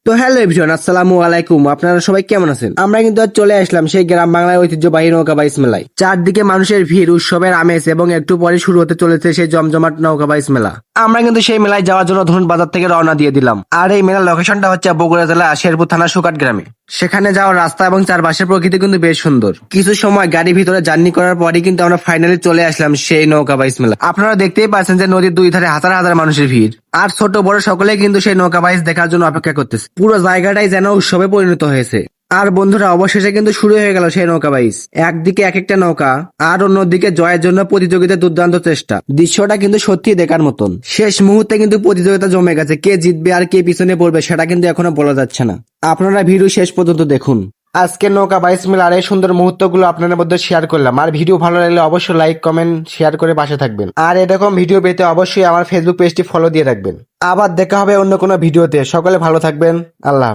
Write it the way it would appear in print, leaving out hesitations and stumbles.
তো hello everyone, আসসালামু আলাইকুম। আপনারা সবাই কেমন আছেন? আমরা কিন্তু আজ চলে আসলাম সেই গ্রাম বাংলার ঐতিহ্যবাহী নৌকা বাইচ মেলায়। চারদিকে মানুষের ভিড়, উৎসবের আমেজ এবং একটু পরে শুরু হতে চলেছে সেই জমজমাট নৌকা বাইচ মেলা। আমরা কিন্তু সেই মেলায় যাওয়ার জন্য ধনুন বাজার থেকে রওনা দিয়ে দিলাম। আর এই মেলার লোকেশনটা হচ্ছে বগুড়া জেলা শেরপুর থানা সুকাট গ্রামে। সেখানে যাওয়ার রাস্তা এবং চারপাশের প্রকৃতি কিন্তু বেশ সুন্দর। কিছু সময় গাড়ির ভিতরে জার্নি করার পরই কিন্তু আমরা ফাইনালি চলে আসলাম সেই নৌকা বাইচ মেলা। আপনারা দেখতেই পাচ্ছেন যে নদীর দুই ধারে হাজার হাজার মানুষের ভিড়, আর ছোট বড় সকলেই কিন্তু সেই নৌকা বাইচ দেখার জন্য অপেক্ষা করতেছে। পুরো জায়গাটাই যেন উৎসবে পরিণত হয়েছে। আর বন্ধুরা, অবশেষে কিন্তু শুরু হয়ে গেল সেই নৌকা বাইচ। একদিকে এক একটা নৌকা, আর অন্যদিকে জয়ের জন্য প্রতিযোগিতার দুর্দান্ত চেষ্টা। দৃশ্যটা কিন্তু সত্যি দেখার মতন। শেষ মুহূর্তে কিন্তু প্রতিযোগিতা জমে গেছে। কে জিতবে আর কে পিছনে পড়বে সেটা কিন্তু এখনো বলা যাচ্ছে না। আপনারা ভিডিও শেষ পর্যন্ত দেখুন। আজকে নৌকা বাইচ মেলার এই সুন্দর মুহূর্তগুলো আপনাদের মধ্যে শেয়ার করলাম। আর ভিডিও ভালো লাগলে অবশ্যই লাইক কমেন্ট শেয়ার করে পাশে থাকবেন। আর এরকম ভিডিও পেতে অবশ্যই আমার ফেসবুক পেজটি ফলো দিয়ে রাখবেন। আবার দেখা হবে অন্য কোনো ভিডিওতে। সকলে ভালো থাকবেন। আল্লাহ হাফেজ।